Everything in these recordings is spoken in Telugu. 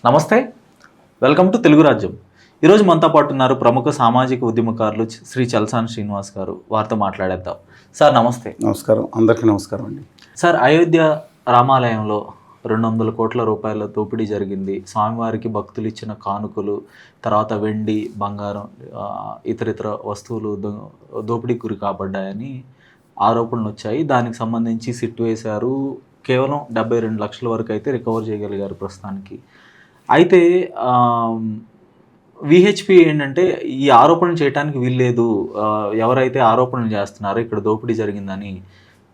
నమస్తే, వెల్కమ్ టు తెలుగు రాజ్యం. ఈరోజు మనతో పాటు ఉన్నారు ప్రముఖ సామాజిక ఉద్యమకారులు శ్రీ చలసాని శ్రీనివాస్ గారు. వారితో మాట్లాడేద్దాం. సార్ నమస్తే. నమస్కారం, అందరికీ నమస్కారం అండి. సార్, అయోధ్య రామాలయంలో 200 కోట్ల రూపాయల దోపిడీ జరిగింది. స్వామివారికి భక్తులు ఇచ్చిన కానుకలు, తర్వాత వెండి, బంగారం, ఇతరితర వస్తువులు దోపిడీకి గురి కాబడ్డాయని ఆరోపణలు వచ్చాయి. దానికి సంబంధించి సిట్ వేశారు. కేవలం 72 లక్షల వరకు అయితే రికవర్ చేయగలిగారు ప్రస్తుతానికి. అయితే విహెచ్పి ఏంటంటే ఈ ఆరోపణ చేయడానికి వీల్లేదు, ఎవరైతే ఆరోపణలు చేస్తున్నారో ఇక్కడ దోపిడీ జరిగిందని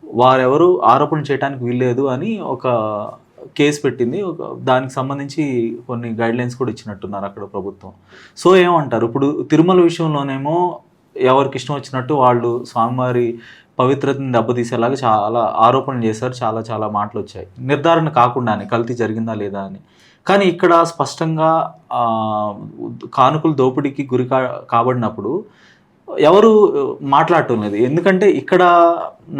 వారెవరు ఆరోపణ చేయడానికి వీల్లేదు అని ఒక కేసు పెట్టింది. దానికి సంబంధించి కొన్ని గైడ్లైన్స్ కూడా ఇచ్చినట్టున్నారు అక్కడ ప్రభుత్వం. సో ఏమంటారు? ఇప్పుడు తిరుమల విషయంలోనేమో ఎవరికి ఇష్టం వచ్చినట్టు వాళ్ళు స్వామివారి పవిత్రతని దెబ్బతీసేలాగా చాలా ఆరోపణలు చేశారు. చాలా మాటలు వచ్చాయి, నిర్ధారణ కాకుండానే కల్తీ జరిగిందా లేదా అని. కానీ ఇక్కడ స్పష్టంగా కానుకలు దోపిడీకి గురి కాబడినప్పుడు ఎవరు మాట్లాడటం లేదు. ఎందుకంటే ఇక్కడ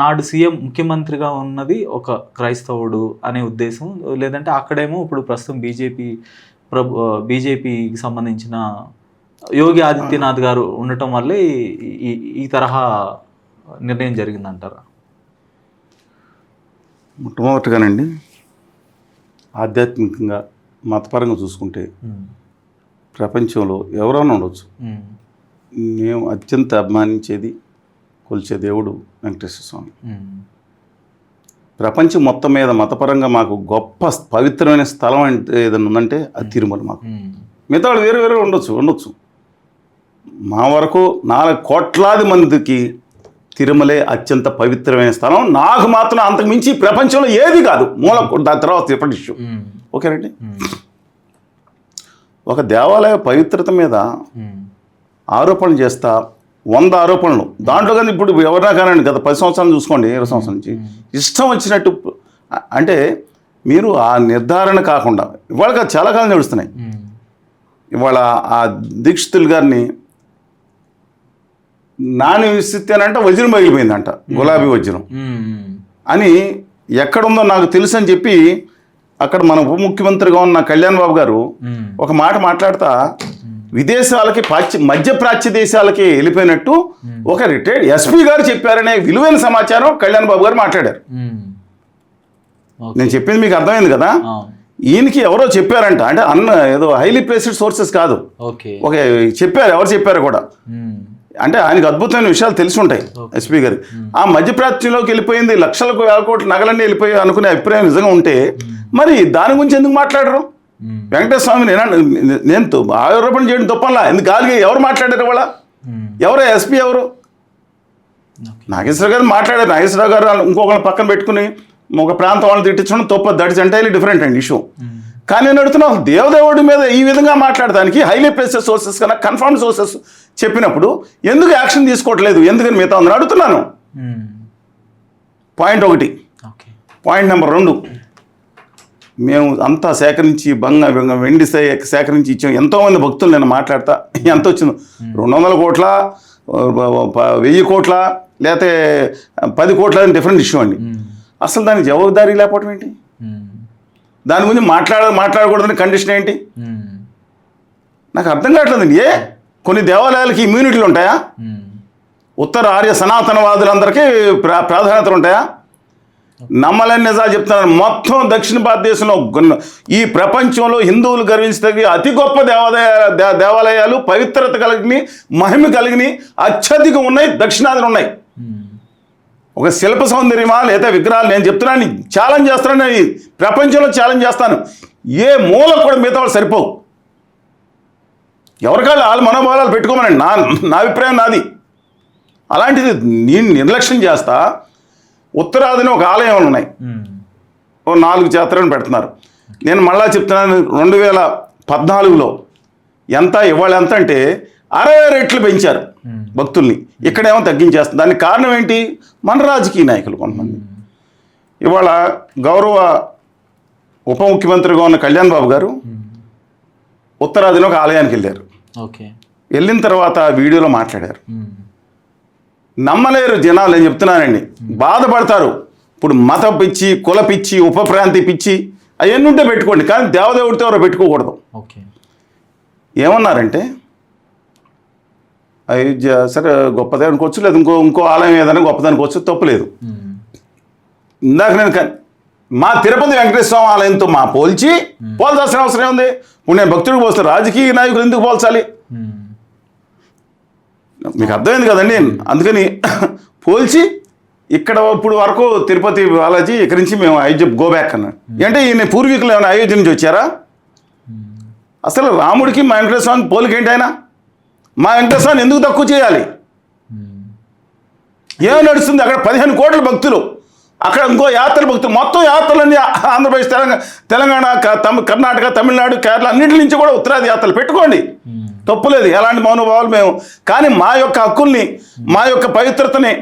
నాడు సీఎం ముఖ్యమంత్రిగా ఉన్నది ఒక క్రైస్తవుడు అనే ఉద్దేశం, లేదంటే అక్కడేమో ఇప్పుడు ప్రస్తుతం బీజేపీకి సంబంధించిన యోగి ఆదిత్యనాథ్ గారు ఉండటం వల్లే ఈ తరహా నిర్ణయం జరిగిందంటారా? మొట్టమొదటిగానండి, ఆధ్యాత్మికంగా మతపరంగా చూసుకుంటే ప్రపంచంలో ఎవరైనా ఉండొచ్చు, మేము అత్యంత అభిమానించేది కొలిచే దేవుడు వెంకటేశ్వర స్వామి. ప్రపంచం మొత్తం మీద మతపరంగా మాకు గొప్ప పవిత్రమైన స్థలం అంటే ఏదైనా ఉందంటే అది తిరుమల. మాకు మిగతా వాళ్ళు వేరే ఉండొచ్చు. మా వరకు 4 కోట్లాది మందికి తిరుమలే అత్యంత పవిత్రమైన స్థలం. నాకు మాత్రం అంతకు మించి ప్రపంచంలో ఏది కాదు. దాని తర్వాత డిఫరెంట్ ఇష్యూ. ఓకేనండి. ఒక దేవాలయ పవిత్రత మీద ఆరోపణలు చేస్తా 100 ఆరోపణలు, దాంట్లో కానీ ఇప్పుడు ఎవరైనా కానండి గత 10 సంవత్సరాలు చూసుకోండి, 20 సంవత్సరాల నుంచి ఇష్టం వచ్చినట్టు అంటే మీరు ఆ నిర్ధారణ కాకుండా ఇవాళ చాలా కాలం నడుస్తున్నాయి. ఇవాళ ఆ దీక్షితులు గారిని నాని విసిస్తేనంట వజ్రం పగిలిపోయిందంట, గులాబీ వజ్రం అని ఎక్కడుందో నాకు తెలుసు అని చెప్పి అక్కడ మన ఉప ముఖ్యమంత్రిగా ఉన్న కళ్యాణ్ బాబు గారు ఒక మాట మాట్లాడుతా విదేశాలకి మధ్యప్రాచ్య దేశాలకి వెళ్ళిపోయినట్టు ఒక రిటైర్డ్ ఎస్పీ గారు చెప్పారనే విలువైన సమాచారం కళ్యాణ్ బాబు గారు మాట్లాడారు. నేను చెప్పింది మీకు అర్థమైంది కదా. ఈయనకి ఎవరో చెప్పారంట, అంటే ఏదో హైలీ ప్లేస్డ్ సోర్సెస్ కాదు, ఒక చెప్పారు, ఎవరు చెప్పారు కూడా. అంటే ఆయనకు అద్భుతమైన విషయాలు తెలిసి ఉంటాయి ఎస్పీ గారు. ఆ మధ్యప్రాచ్యంలోకి వెళ్ళిపోయింది, లక్షలకు 1,000 కోట్ల నగలన్నీ వెళ్ళిపోయి అనుకునే అభిప్రాయం నిజంగా ఉంటే మరి దాని గురించి ఎందుకు మాట్లాడరు? వెంకటేశ్వర స్వామి నేను ఆరోపణ చేయడం తప్పలా, ఎందుకు గాలిగా ఎవరు మాట్లాడారు? వాళ్ళ ఎవరు ఎస్పీ ఎవరు? నాగేశ్వరరావు గారు మాట్లాడారు. నాగేశ్వరరావు గారు ఇంకొకరిని పక్కన పెట్టుకుని ఒక ప్రాంతం వాళ్ళని తిట్టించడం తప్ప, దట్ ఇస్ ఎంటైర్లీ డిఫరెంట్ అండి ఇష్యూ. కానీ నేను అడుగుతున్నాను, దేవదేవుడి మీద ఈ విధంగా మాట్లాడడానికి హైలీ ప్లేసెస్ సోర్సెస్ కన్నా కన్ఫర్మ్డ్ సోర్సెస్ చెప్పినప్పుడు ఎందుకు యాక్షన్ తీసుకోవట్లేదు, ఎందుకని మిగతా ఉందని అడుగుతున్నాను. పాయింట్ 1. పాయింట్ నెంబర్ 2, మేము అంతా సేకరించి వెండి సేకరించి ఇచ్చాం. ఎంతోమంది భక్తులు నేను మాట్లాడతా, ఎంత వచ్చిందో 200 కోట్ల 1000 కోట్ల లేకపోతే 10 కోట్ల అని డిఫరెంట్ ఇష్యూ అండి. అసలు దానికి జవాబుదారీ లేకపోవడం ఏంటి? దాని గురించి మాట్లాడకూడదని కండిషన్ ఏంటి? నాకు అర్థం కావట్లేదండి. కొన్ని దేవాలయాలకి ఇమ్యూనిటీలు ఉంటాయా? ఉత్తర ఆర్య సనాతనవాదులందరికీ ప్రాధాన్యతలు ఉంటాయా? నమ్మలేని నిజాలు చెప్తున్నారు. మొత్తం దక్షిణ భారతదేశంలో ఈ ప్రపంచంలో హిందువులు గర్వించదగిన అతి గొప్ప దేవాలయాలు పవిత్రత కలిగిన మహిమ కలిగిన అత్యధికం ఉన్నాయి, దక్షిణాదిలో ఉన్నాయి. ఒక శిల్ప సౌందర్యమా లేదా విగ్రహాలు? నేను చెప్తున్నాను, ఛాలెంజ్ చేస్తున్నాను, ప్రపంచంలో ఛాలెంజ్ చేస్తాను. ఏ మూల కూడా మిగతా వాళ్ళు సరిపోవు. ఎవరికాళ్ళు వాళ్ళ మనోభావాలు పెట్టుకోమనండి, నా అభిప్రాయం నాది. అలాంటిది నేను నిర్లక్ష్యం చేస్తా. ఉత్తరాదిని ఒక ఆలయం ఉన్నాయి, 4 జాతరలను పెడుతున్నారు. నేను మళ్ళా చెప్తున్నాను, 2014లో ఎంత ఇవాళ ఎంత అంటే 60 రెట్లు పెంచారు భక్తుల్ని, ఇక్కడేమో తగ్గించేస్తుంది. దానికి కారణం ఏంటి? మన రాజకీయ నాయకులు కొంతమంది. ఇవాళ గౌరవ ఉప ముఖ్యమంత్రిగా ఉన్న కళ్యాణ్ బాబు గారు ఉత్తరాదిలో ఒక ఆలయానికి వెళ్ళారు. వెళ్ళిన తర్వాత వీడియోలో మాట్లాడారు. నమ్మలేరు జనాలు, నేను చెప్తున్నానండి, బాధపడతారు. ఇప్పుడు మత పిచ్చి, కుల పిచ్చి, ఉప ప్రాంతి పిచ్చి అవన్నీ ఉంటే పెట్టుకోండి, కానీ దేవదేవుడితో ఎవరో పెట్టుకోకూడదు. ఓకే. ఏమన్నారంటే అయోధ్య సరే గొప్పదే అనుకోవచ్చు, లేదు ఇంకో ఆలయం ఏదైనా గొప్పది అనుకోవచ్చు, తప్పులేదు. ఇందాక నేను మా తిరుపతి వెంకటేశ్వర స్వామి ఆలయంతో పోల్చాల్సిన అవసరం ఉంది. ఇప్పుడు నేను భక్తుడికి పోస్తాను, రాజకీయ నాయకులు ఎందుకు పోల్చాలి? మీకు అర్థమైంది కదండి. అందుకని పోల్చి ఇక్కడ ఇప్పుడు వరకు తిరుపతి బాలాజీ, ఇక్కడి నుంచి మేము అయోధ్య గోబ్యాక్ అన్నాడు. అంటే ఈయన పూర్వీకులు ఏమైనా అయోధ్య నుంచి వచ్చారా? అసలు రాముడికి మా వెంకటేశ్వర స్వామికి పోలికేంటి? ఆయన మా వెంకటేశ్వర స్వామిని ఎందుకు తక్కువ చేయాలి? ఏం నడుస్తుంది అక్కడ? 15 కోట్ల భక్తులు, అక్కడ ఇంకో యాత్ర భక్తులు, మొత్తం యాత్రలన్నీ ఆంధ్రప్రదేశ్, తెలంగాణ, కర్ణాటక, తమిళనాడు, కేరళ అన్నింటి నుంచి కూడా ఉత్తరాది యాత్రలు పెట్టుకోండి, తప్పులేదు. ఎలాంటి మౌనభావాలు మేము, కానీ మా యొక్క హక్కుల్ని, మా యొక్క పవిత్రతని,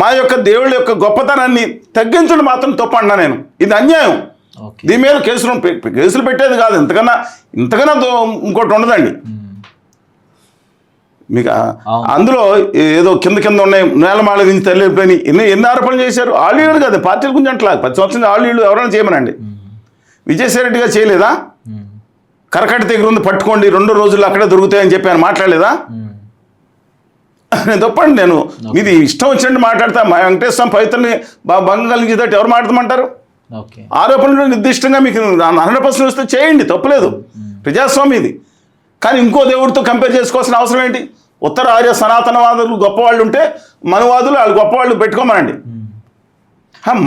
మా యొక్క దేవుళ్ళ యొక్క గొప్పతనాన్ని తగ్గించడం మాత్రం తప్పు అన్నా నేను. ఇది అన్యాయం. దీని మీద కేసులు పెట్టేది కాదు, ఇంతకన్నా ఇంకోటి ఉండదండి మీకు. అందులో ఏదో కింద ఉన్నాయి, నేలమాళ నుంచి తల్లిపోయి ఎన్ని ఆరోపణలు చేశారు. ఆళ్ళు కదా పార్టీల గురించి అట్లా 10 సంవత్సరాలు ఆళ్ళు ఎవరైనా చేయమనండి. విజయసాయి రెడ్డి గారు చేయలేదా? కరకట్ట దగ్గర ఉంది, పట్టుకోండి 2 రోజుల్లో అక్కడే దొరుకుతాయని చెప్పి ఆయన మాట్లాడలేదా? నేను తప్పండి. నేను మీది ఇష్టం వచ్చినట్టు మాట్లాడతా. మా వెంకటేశ్వర స్వామి పవిత్రని భంగం కలిగించేటట్టు ఎవరు మాట్లాడమంటారు? ఆరోపణలు నిర్దిష్టంగా మీకు 100% వస్తే చేయండి, తప్పులేదు. ప్రజాస్వామ్యం ఇది. కానీ ఇంకో దేవుడితో కంపేర్ చేసుకోవాల్సిన అవసరం ఏంటి? ఉత్తర ఆర్య సనాతనవాదులు గొప్పవాళ్ళు ఉంటే మనువాదులు వాళ్ళు గొప్పవాళ్ళు పెట్టుకోమనండి.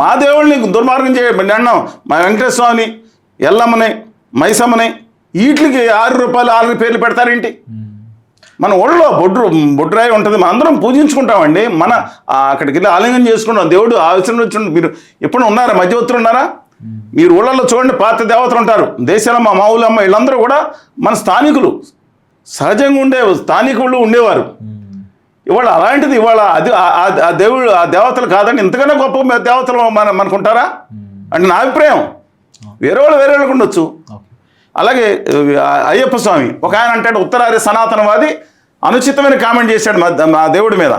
మా దేవుళ్ళని దుర్మార్గం చేయండి అన్నాం. మా వెంకటేశ్వర స్వామిని, ఎల్లమ్మని, మైసమ్మని వీటికి 6 రూపాయలు 6 పేర్లు పెడతారేంటి? మన ఊళ్ళో బొడ్రాయి ఉంటుంది, మనం అందరం పూజించుకుంటామండి. అక్కడికి వెళ్ళి ఆలింగనం చేసుకుంటాం. దేవుడు ఆలోచన వచ్చి మీరు ఎప్పుడు ఉన్నారా? మధ్యవర్తులు ఉన్నారా? మీరు ఊళ్ళల్లో చూడండి, పాత దేవతలు ఉంటారు. దేశాలమ్మ, మా ఊళ్ళమ్మ, వీళ్ళందరూ కూడా మన స్థానికులు, సహజంగా స్థానికులు ఉండేవారు. ఇవాళ అలాంటిది ఇవాళ అది ఆ దేవుడు, ఆ దేవతలు కాదండి. ఇంతకన్నా గొప్ప దేవతలు మనకుంటారా అంటే నా అభిప్రాయం. వేరే వాళ్ళకి ఉండొచ్చు. అలాగే అయ్యప్ప స్వామి, ఒక ఆయన అంటాడు ఉత్తరాది సనాతనవాది అనుచితమైన కామెంట్ చేశాడు మా దేవుడి మీద.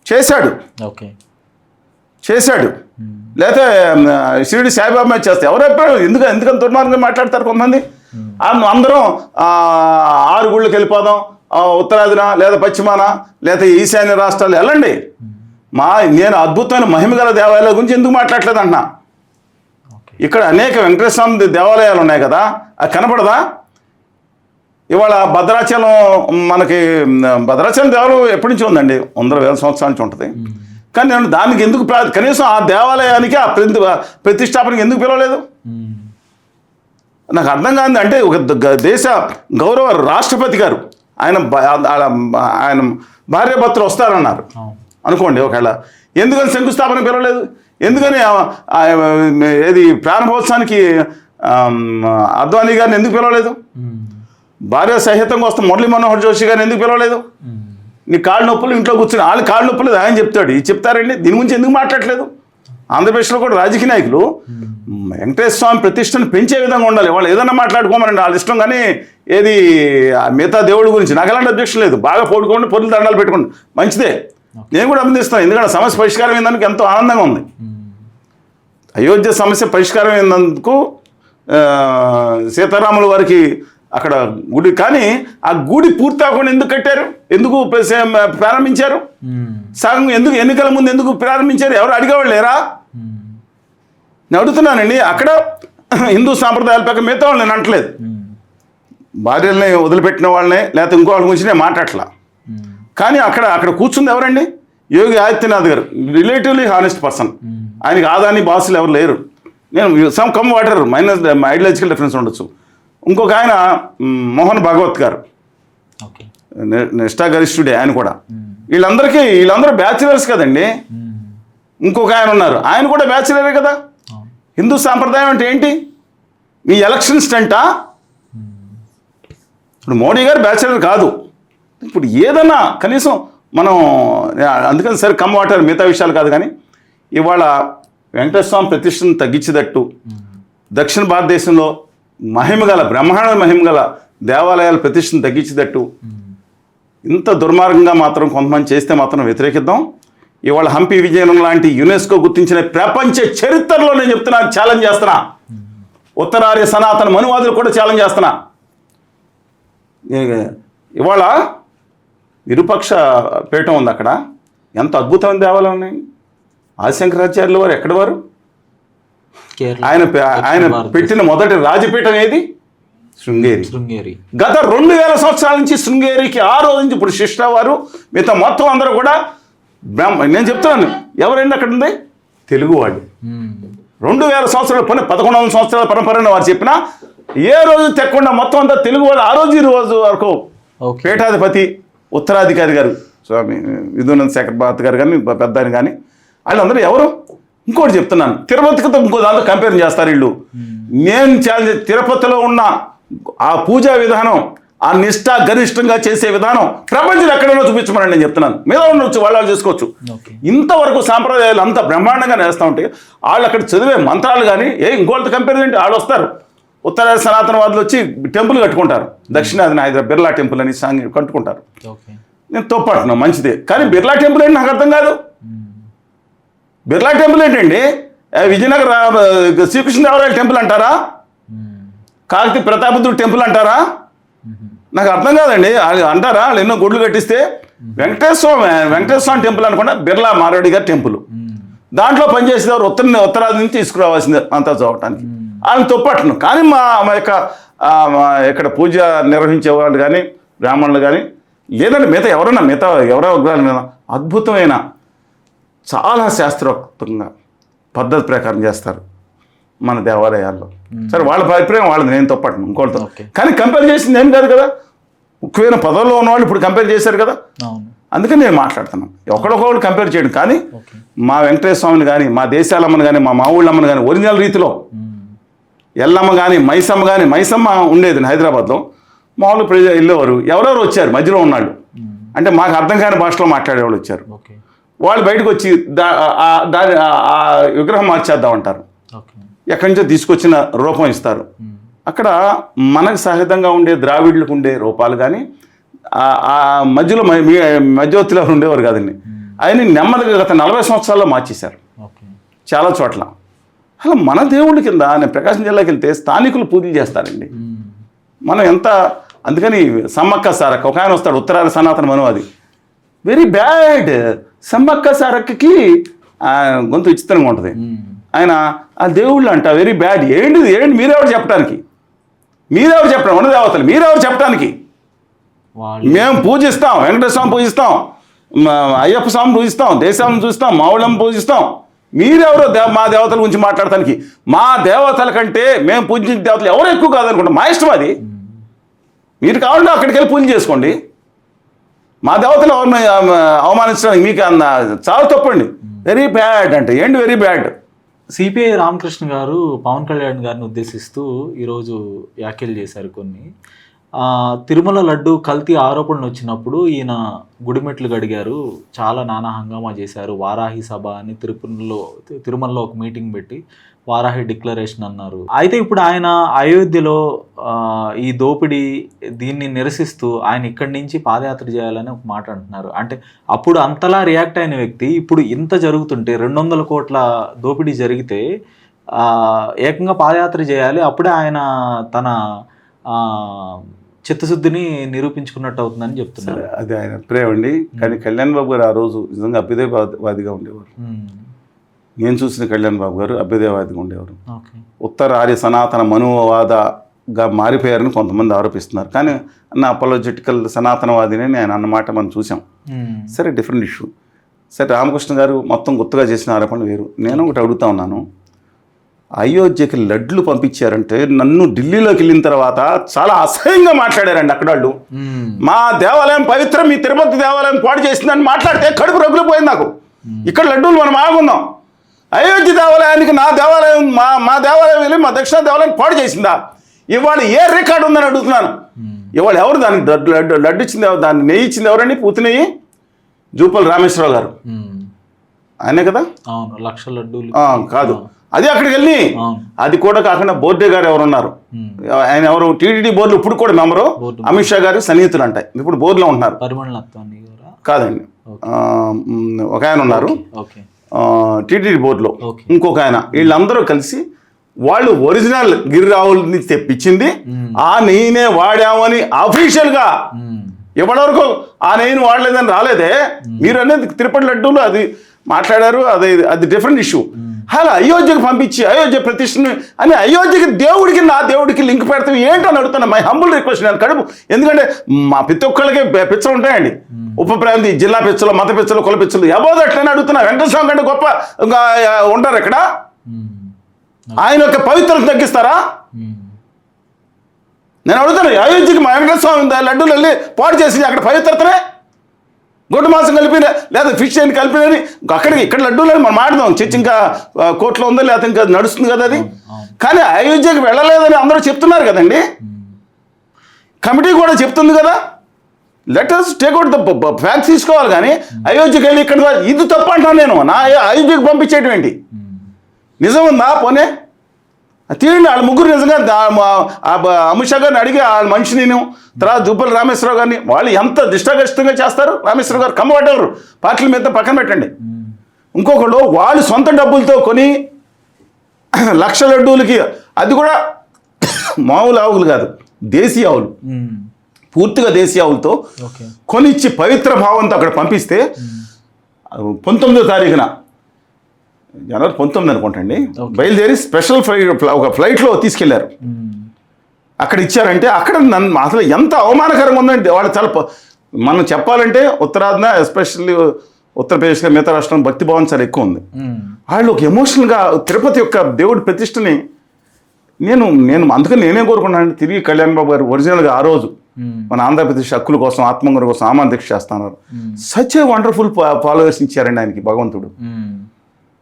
చేశాడు లేకపోతే షిరిడి సాయిబాబా మీద చేస్తే ఎవరు అభిప్రాయం? ఎందుకని దుర్మార్గంగా మాట్లాడతారు కొంతమంది? అందరం 6 గుళ్ళకి వెళ్ళిపోదాం, ఉత్తరాదిన లేదా పశ్చిమాన లేదా ఈశాన్య రాష్ట్రాలు వెళ్ళండి. నేను అద్భుతమైన మహిమగల దేవాలయాల గురించి ఎందుకు మాట్లాడలేదు అంటున్నా. ఇక్కడ అనేక వెంకటేశ్వర స్వామి దేవాలయాలు ఉన్నాయి కదా, అది కనపడదా? ఇవాళ భద్రాచలం, భద్రాచలం దేవాలయం ఎప్పటి నుంచి ఉందండి? 100,000 సంవత్సరాల నుంచి ఉంటుంది. కానీ నేను దానికి ఎందుకు కనీసం ఆ దేవాలయానికి ఆ ప్రతిష్టాపనకి ఎందుకు పిలవలేదు? నాకు అర్థం కాదు. అంటే ఒక దేశ గౌరవ రాష్ట్రపతి గారు ఆయన భార్యాభర్తలు వస్తారన్నారు అనుకోండి, ఒకవేళ ఎందుకని శంకుస్థాపన పిలవలేదు? ఎందుకని ఏది ప్రారంభోత్సవానికి అద్వానీ గారిని ఎందుకు పిలవలేదు? భార్య సహితంగా వస్తాం మురళీ మనోహర్ జోషి గారిని ఎందుకు పిలవలేదు? నీ కాళ్ళు నొప్పులు ఇంట్లో కూర్చొని వాళ్ళు కాళ్ళు నొప్పులు ఆయన చెప్తాడు, ఇది చెప్తారండి. దీని గురించి ఎందుకు మాట్లాడలేదు? ఆంధ్రప్రదేశ్లో కూడా రాజకీయ నాయకులు వెంకటేశ్వర స్వామి ప్రతిష్టను పెంచే విధంగా ఉండాలి. వాళ్ళు ఏదన్నా మాట్లాడుకోమనండి, వాళ్ళ ఇష్టం. కానీ ఏది మిగతా దేవుడి గురించి నాకు ఎలాంటి అబ్జెక్షన్ లేదు. బాగా పోడుకోండి, పొరులు దండాలు పెట్టుకోండి, మంచిదే. నేను కూడా అభినందిస్తాను. ఎందుకంటే సమస్య పరిష్కారం అయినందుకు ఎంతో ఆనందంగా ఉంది. అయోధ్య సమస్య పరిష్కారం అయినందుకు సీతారాముల వారికి అక్కడ గుడి, కానీ ఆ గుడి పూర్తి అవ్వకుండా ఎందుకు కట్టారు? ఎందుకు ప్రారంభించారు? సగం ఎందుకు ఎన్నికల ముందు ఎందుకు ప్రారంభించారు? ఎవరు అడిగేవాళ్ళు లేరా? నేను అడుగుతున్నానండి. అక్కడ హిందూ సాంప్రదాయాల ప్రకారం మిగతా వాళ్ళు నేను అంటలేదు. భార్యల్ని వదిలిపెట్టిన వాళ్ళని లేకపోతే ఇంకో వాళ్ళ గురించి నేను మాట్లాడట్లా. కానీ అక్కడ కూర్చుంది ఎవరండి? యోగి ఆదిత్యనాథ్ గారు, రిలేటివ్లీ హానెస్ట్ పర్సన్. ఆయనకి ఆదాని బాసులు ఎవరు లేరు. నేను some come water minus ideological difference ఉండొచ్చు. ఇంకొక ఆయన మోహన్ భాగవత్ గారు, నిష్ఠాగరిష్ఠుడే ఆయన కూడా. వీళ్ళందరూ బ్యాచిలర్స్ కదండి. ఇంకొక ఆయన ఉన్నారు, ఆయన కూడా బ్యాచిలరే కదా. హిందూ సాంప్రదాయం అంటే ఏంటి? మీ ఎలక్షన్ స్టంటా? ఇప్పుడు మోడీ గారు బ్యాచిలర్ కాదు. ఇప్పుడు ఏదన్నా కనీసం మనం అందుకని సరే కమ్ వాటర్ మిగతా విషయాలు కాదు. కానీ ఇవాళ వెంకటేశ్వర స్వామి ప్రతిష్టను తగ్గించేటట్టు దక్షిణ భారతదేశంలో బ్రహ్మాండ మహిమగల దేవాలయాల ప్రతిష్టను తగ్గించేటట్టు ఇంత దుర్మార్గంగా మాత్రం కొంతమంది చేస్తే మాత్రం వ్యతిరేకిద్దాం. ఇవాళ హంపి విజయనగరం లాంటి యునెస్కో గుర్తించిన ప్రపంచ చరిత్రలో నేను చెప్తున్నా, ఛాలెంజ్ చేస్తున్నా. ఉత్తరార్య సనాతన మనువాదులు కూడా ఛాలెంజ్ చేస్తున్నా. ఇవాళ విరూపాక్ష పీఠం ఉంది అక్కడ, ఎంత అద్భుతమైన దేవాలయం ఉన్నాయి. ఆదిశంకరాచార్యుల వారు ఎక్కడి వారు? ఆయన పెట్టిన మొదటి రాజపీఠం ఏది? శృంగేరి. గత 2000 సంవత్సరాల నుంచి శృంగేరికి ఆ రోజు నుంచి ఇప్పుడు శిష్ట వారు మిగతా మొత్తం అందరూ కూడా నేను చెప్తున్నాను, ఎవరైనా అక్కడ ఉంది తెలుగు వాళ్ళు. 2000 సంవత్సరాలు 1100 సంవత్సరాల పరంపరని వారు చెప్పినా ఏ రోజు తెక్కకుండా మొత్తం అంతా తెలుగు వాళ్ళు ఆ రోజు ఈ రోజు వరకు పీఠాధిపతి ఉత్తరాధికారి గారు స్వామి విధునంద శేఖర్ భారత్ గారు కానీ పెద్ద ఆయన కానీ వాళ్ళందరూ ఎవరు? ఇంకోటి చెప్తున్నాను, తిరుపతికి ఇంకో దాంతో కంపేర్ చేస్తారు వీళ్ళు. నేను ఛాలెంజ్, తిరుపతిలో ఉన్న ఆ పూజా విధానం, ఆ నిష్ఠ గరిష్టంగా చేసే విధానం ప్రపంచంలో ఎక్కడైనా చూపించమని నేను చెప్తున్నాను. మీద ఉండొచ్చు, వాళ్ళు చేసుకోవచ్చు. ఇంతవరకు సాంప్రదాయాలు అంత బ్రహ్మాండంగా నేస్తూ ఉంటాయి. వాళ్ళు అక్కడ చదివే మంత్రాలు కానీ ఇంకోళ్ళతో కంపేర్ ఏంటి? వాళ్ళు వస్తారు ఉత్తర సనాతనవాదులు వచ్చి టెంపుల్ కట్టుకుంటారు. దక్షిణాదిన హైదరాబాద్ బిర్లా టెంపుల్ అని కట్టుకుంటారు. నేను తోపట్టును మంచిదే, కానీ బిర్లా టెంపుల్ ఏంటి నాకు అర్థం కాదు. బిర్లా టెంపుల్ ఏంటండి? విజయనగర శ్రీకృష్ణదేవరాయల టెంపుల్ అంటారా? కాకతీయ ప్రతాపరుద్రుడు టెంపుల్ అంటారా? నాకు అర్థం కాదండి. అంటారా వాళ్ళు ఎన్నో గుడ్లు కట్టిస్తే? వెంకటేశ్వర స్వామి టెంపుల్ అనుకున్నా, బిర్లా మారడి గారి టెంపుల్. దాంట్లో పనిచేసేవారు ఉత్తరాది నుంచి తీసుకురావాల్సిందే అంతా చూడటానికి. వాళ్ళని తొప్పట్టును. కానీ మా యొక్క ఇక్కడ పూజ నిర్వహించే వాళ్ళు కానీ బ్రాహ్మణులు కానీ లేదంటే మిగతా ఎవరో అద్భుతమైన చాలా శాస్త్రోక్తంగా పద్ధతి ప్రకారం చేస్తారు మన దేవాలయాల్లో. సరే వాళ్ళ అభిప్రాయం వాళ్ళది, నేను తప్పట్ను ఇంకోటితో. కానీ కంపేర్ చేసింది ఏం కాదు కదా, ముఖ్యమైన పదవుల్లో ఉన్నవాళ్ళు ఇప్పుడు కంపేర్ చేశారు కదా, అందుకని నేను మాట్లాడుతున్నాను. ఒకళ్ళొకళ్ళు కంపేర్ చేయడం. కానీ మా వెంకటేశ్వర స్వామిని కానీ, మా దేశాలమ్మని కానీ, మా ఊళ్ళమ్మని కానీ ఒరిజినల్ రీతిలో ఎల్లమ్మ కానీ మైసమ్మ ఉండేది హైదరాబాద్లో. మామూలు ప్రజలు వెళ్ళేవారు, ఎవరెవరు వచ్చారు మధ్యలో ఉన్నాళ్ళు, అంటే మాకు అర్థం కాని భాషలో మాట్లాడేవాళ్ళు వచ్చారు. వాళ్ళు బయటకు వచ్చి దాని ఆ విగ్రహం మార్చేద్దామంటారు, ఎక్కడి నుంచో తీసుకొచ్చిన రూపం ఇస్తారు. అక్కడ మనకు సహజంగా ఉండే ద్రావిడ్లకు ఉండే రూపాలు కానీ ఆ మధ్యలో మధ్యవర్తిలో ఉండేవారు కాదండి. ఆయన నెమ్మదిగా గత 40 సంవత్సరాల్లో మార్చేశారు చాలా చోట్ల. అలా మన దేవుడి కింద నేను ప్రకాశం జిల్లాకి వెళ్తే స్థానికులు పూజలు చేస్తారండి. మనం ఎంత అందుకని సమ్మక్క సారక్క ఒక ఆయన వస్తాడు, ఉత్తరాది సనాతన మనువాది, వెరీ బ్యాడ్. సమ్మక్క సారక్కకి గొంతు విచిత్రంగా ఉంటుంది. ఆయన ఆ దేవుళ్ళు అంట వెరీ బ్యాడ్. ఏంటి మీరెవరు చెప్పడానికి? ఉన్న దేవతలు మీరెవరు చెప్పడానికి? మేము పూజిస్తాం, వెంకటేశ్వర స్వామి పూజిస్తాం, అయ్యప్ప స్వామి పూజిస్తాం, దేశాలను చూస్తాం, మావుళ్ళం పూజిస్తాం. మీరెవరో మా దేవతల గురించి మాట్లాడటానికి? మా దేవతల కంటే మేము పూజించిన దేవతలు ఎవరు ఎక్కువ కాదనుకుంటాం. మా ఇష్టం అది. మీరు కావాలంటే అక్కడికి వెళ్ళి పూజ చేసుకోండి. మా దేవతలు ఎవరిని అవమానించడానికి మీకు చాలా తప్పండి. వెరీ బ్యాడ్ అంటే ఏంటి వెరీ బ్యాడ్? సిపిఐ రామకృష్ణ గారు పవన్ కళ్యాణ్ గారిని ఉద్దేశిస్తూ ఈరోజు వ్యాఖ్యలు చేశారు కొన్ని. తిరుమల లడ్డు కల్తీ ఆరోపణలు వచ్చినప్పుడు ఈయన గుడిమెట్లు గడిగారు, చాలా నానా హంగామా చేశారు. వారాహి సభ అని తిరుమలలో ఒక మీటింగ్ పెట్టి వారాహి డిక్లరేషన్ అన్నారు. అయితే ఇప్పుడు ఆయన అయోధ్యలో ఈ దోపిడీ దీన్ని నిరసిస్తూ ఆయన ఇక్కడి నుంచి పాదయాత్ర చేయాలని ఒక మాట అంటున్నారు. అంటే అప్పుడు అంతలా రియాక్ట్ అయిన వ్యక్తి ఇప్పుడు ఇంత జరుగుతుంటే 200 కోట్ల దోపిడీ జరిగితే ఏకంగా పాదయాత్ర చేయాలి, అప్పుడే ఆయన తన చిత్తశుద్ధిని నిరూపించుకున్నట్టు అవుతుందని చెప్తున్నారు. అది ఆయన ప్రేమ అండి. కానీ కళ్యాణ్ బాబు గారు ఆ రోజు నిజంగా అభ్యుదయవాదిగా ఉండేవారు. నేను చూసిన కళ్యాణ్ బాబు గారు అభ్యుదయవాదిగా ఉండేవారు. ఉత్తర ఆర్య సనాతన మనువాదగా మారిపోయారని కొంతమంది ఆరోపిస్తున్నారు. కానీ అన్న అపోలోజెటికల్ సనాతనవాదిని ఆయన అన్నమాట మనం చూసాం. సరే, డిఫరెంట్ ఇష్యూ. సరే, రామకృష్ణ గారు మొత్తం గుర్తుగా చేసిన ఆరోపణలు వేరు. నేను ఒకటి అడుగుతా ఉన్నాను, అయోధ్యకి లడ్లు పంపించారంటే నన్ను ఢిల్లీలోకి వెళ్ళిన తర్వాత చాలా అసహ్యంగా మాట్లాడారండి అక్కడ వాళ్ళు. మా దేవాలయం పవిత్రం, మీ తిరుపతి దేవాలయం పాడు చేసిందని మాట్లాడితే కడుపు రగులిపోయింది నాకు. ఇక్కడ లడ్డూలు మనం ఆగుందాం. అయోధ్య దేవాలయానికి నా దేవాలయం మా దేవాలయం వెళ్ళి మా దక్షిణ దేవాలయం పాడు చేసిందా? ఇవాళ ఏ రికార్డు ఉందని అడుగుతున్నాను. ఇవాళ ఎవరు దానికి లడ్డు ఇచ్చింది, దాన్ని నెయ్యి ఇచ్చింది ఎవరండి? పూర్తి నెయ్యి జూపల్ రామేశ్వరరావు గారు, ఆయనే కదా. లక్ష లడ్డూలు కాదు, అది అక్కడికి వెళ్ళి. అది కూడా కాకుండా బోర్డే గారు ఎవరు ఉన్నారు, ఆయన ఎవరు టీటీడీ బోర్డు ఇప్పుడు కూడా మెంబరు, అమిత్ షా గారు సన్నిహితులు అంటాయి, ఇప్పుడు బోర్డులో ఉంటున్నారు. కాదండి, ఒక ఆయన ఉన్నారు ఓకే టీటీడీ బోర్డులో, ఓకే. ఇంకొక ఆయన, వీళ్ళందరూ కలిసి వాళ్ళు ఒరిజినల్ గిరిరావుల్ని తెప్పించింది ఆ నెయ్యినే వాడామని అఫీషియల్గా ఇప్పటివరకు ఆ నెయ్యిని వాడలేదని రాలేదే. మీరు అనేది తిరుపతి లడ్డూలు అది మాట్లాడారు, అది డిఫరెంట్ ఇష్యూ. అలా అయోధ్యకు పంపించి అయోధ్య ప్రతిష్టని అని అయోధ్యకి దేవుడికి నా దేవుడికి లింక్ పెడతాం ఏంటని అడుగుతున్నా. మై హంబుల్ రిక్వెస్ట్, నేను కడుపు, ఎందుకంటే మా ప్రతి ఒక్కళ్ళకి పిచ్చలు ఉంటాయండి, ఉప ప్రాంతి జిల్లా పిచ్చలు, మత పిచ్చలు, కుల పిచ్చలు, ఎబోద్ అట్లని అడుగుతున్నా. వెంకటేశ్వర స్వామి కంటే గొప్ప ఉంటారు ఇక్కడ? ఆయన యొక్క పవిత్రత తగ్గిస్తారా? నేను అడుగుతాను, అయోధ్యకి మా వెంకటేశ్వర స్వామి లడ్డూలు వెళ్ళి పాడు చేసి అక్కడ పవిత్రతనే గొడ్డు మాంసం కలిపిన లేదా ఫిష్ అని కలిపినని అక్కడికి ఇక్కడ లడ్డూలు మనం మాట్లాడదాం. చర్చ ఇంకా కోర్టులో ఉందో లేకపోతే ఇంకా నడుస్తుంది కదా అది. కానీ అయోధ్యకి వెళ్ళలేదని అందరూ చెప్తున్నారు కదండి, కమిటీ కూడా చెప్తుంది కదా. Let us take out the facts తీసుకోవాలి. కానీ అయోధ్యకి వెళ్ళి ఇక్కడ ఇది తప్ప అంటాను నేను. నా అయోధ్యకి పంపించేయటం ఏంటి? నిజం ఉందా? పోనే తీయండి. వాళ్ళ ముగ్గురు నిజంగా అమిత్ షా గారిని అడిగి వాళ్ళ మనిషి నేను తర్వాత దుబ్బల రామేశ్వరరావు గారిని వాళ్ళు ఎంత దిష్టాగస్తంగా చేస్తారు. రామేశ్వరరావు గారు కమ్మబడ్డారు, పార్టీల మీద పక్కన పెట్టండి. ఇంకొకళ్ళు వాళ్ళు సొంత డబ్బులతో కొని లక్ష లడ్డూలకి, అది కూడా మామూలు ఆవులు కాదు, దేశీ ఆవులు, పూర్తిగా దేశీ ఆవులతో కొనిచ్చి పవిత్ర భావంతో అక్కడ పంపిస్తే 19వ తారీఖున జనవరి 19 అనుకుంటండి బయలుదేరి స్పెషల్ ఒక ఫ్లైట్లో తీసుకెళ్లారు. అక్కడ ఇచ్చారంటే అక్కడ నన్ను అసలు ఎంత అవమానకరంగా ఉందంటే వాళ్ళు చాలా మనం చెప్పాలంటే ఉత్తరాదిన ఎస్పెషల్లీ ఉత్తరప్రదేశ్ మిగతా రాష్ట్రం భక్తి భావం చాలా ఎక్కువ ఉంది. వాళ్ళు ఒక ఎమోషనల్గా తిరుపతి యొక్క దేవుడి ప్రతిష్టని నేను అందుకని నేనే కోరుకున్నాను. తిరిగి కళ్యాణ్ బాబు గారు ఒరిజినల్గా ఆ రోజు మన ఆంధ్రప్రదేశ్ హక్కుల కోసం ఆత్మంగుల కోసం ఆమాన్ దీక్ష చేస్తున్నారు. సచ్ ఏ వండర్ఫుల్ ఫాలోవర్స్ ఇచ్చారండి ఆయనకి భగవంతుడు.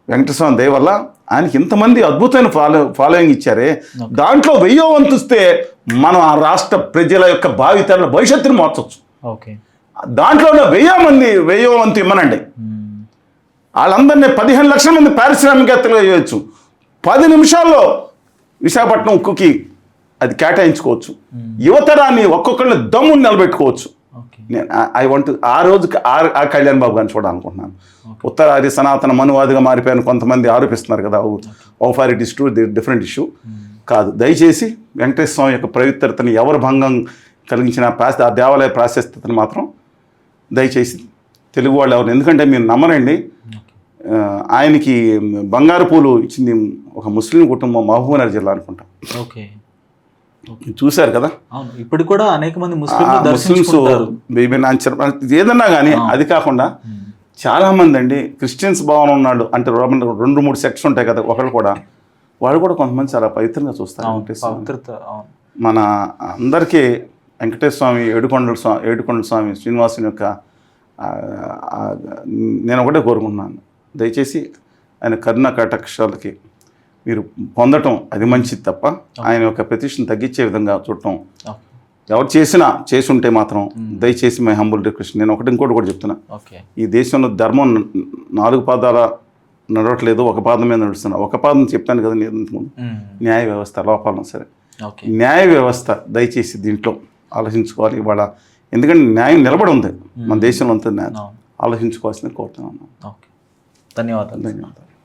వెంకటేశ్వర దయ వల్ల ఆయనకి ఇంతమంది అద్భుతమైన ఫాలోయింగ్ ఇచ్చారే. దాంట్లో 1000వ వంతు ఇస్తే మనం ఆ రాష్ట్ర ప్రజల యొక్క భావితరాల భవిష్యత్తును మార్చవచ్చు. దాంట్లో 1000వ వంతు ఇమ్మనండి. వాళ్ళందరినీ 15 లక్షల మంది పారిశ్రామికవేత్తలు చేయవచ్చు. 10 నిమిషాల్లో విశాఖపట్నం ఉక్కుకి అది కేటాయించుకోవచ్చు. యువతరాన్ని ఒక్కొక్కరిని దమ్ముని నిలబెట్టుకోవచ్చు. నేను ఐ వాంట్ ఆ రోజు ఆ కళ్యాణ్ బాబు గారిని చూడాలనుకుంటున్నాను. ఉత్తరాది సనాతన మనువాదిగా మారిపోయాను కొంతమంది ఆరోపిస్తున్నారు కదా. For it is true, different issue కాదు. దయచేసి వెంకటేశ్వర స్వామి యొక్క పవిత్రతని ఎవరు భంగం కలిగించిన ఆ దేవాలయ ప్రాశస్త్యతను మాత్రం దయచేసి తెలుగు వాళ్ళు ఎవరు, ఎందుకంటే మీరు నమ్మరండి, ఆయనకి బంగారు పూలు ఇచ్చింది ఒక ముస్లిం కుటుంబం మహబూబ్నగర్ జిల్లా అనుకుంటా. చూశారు కదా, ఇప్పుడు కూడా అనేక మంది ముస్లిమ్స్ ఏదన్నా కానీ. అది కాకుండా చాలా మంది అండి క్రిస్టియన్స్ భావన ఉన్నాడు అంటే 2-3 సెక్ట్స్ ఉంటాయి కదా, ఒకళ్ళు కూడా వాళ్ళు కూడా కొంతమంది చాలా పవిత్రంగా చూస్తారు. మన అందరికీ వెంకటేశ్వర స్వామి ఏడుకొండల స్వామి శ్రీనివాసుని యొక్క నేను ఒకటే కోరుకుంటున్నాను, దయచేసి ఆయన కరుణ కటాక్షాలకి మీరు పొందటం అది మంచిది తప్ప ఆయన యొక్క ప్రతిష్టను తగ్గించే విధంగా చూడటం ఎవరు చేసి ఉంటే మాత్రం దయచేసి మై హంబుల్ రిక్వెస్ట్. నేను ఇంకోటి కూడా చెప్తున్నా, ఈ దేశంలో ధర్మం 4 పాదాల నడవట్లేదు, ఒక పాదం మీద నడుస్తున్నా. ఒక పాదం చెప్పాను కదా నేను, న్యాయ వ్యవస్థ లోపాలను సరే న్యాయ వ్యవస్థ దయచేసి దీంట్లో ఆలోచించుకోవాలి ఇవాళ. ఎందుకంటే న్యాయం నిలబడి ఉంది మన దేశంలో అంతా, న్యాయం ఆలోచించుకోవాల్సింది కోరుతున్నాను. ధన్యవాదాలు.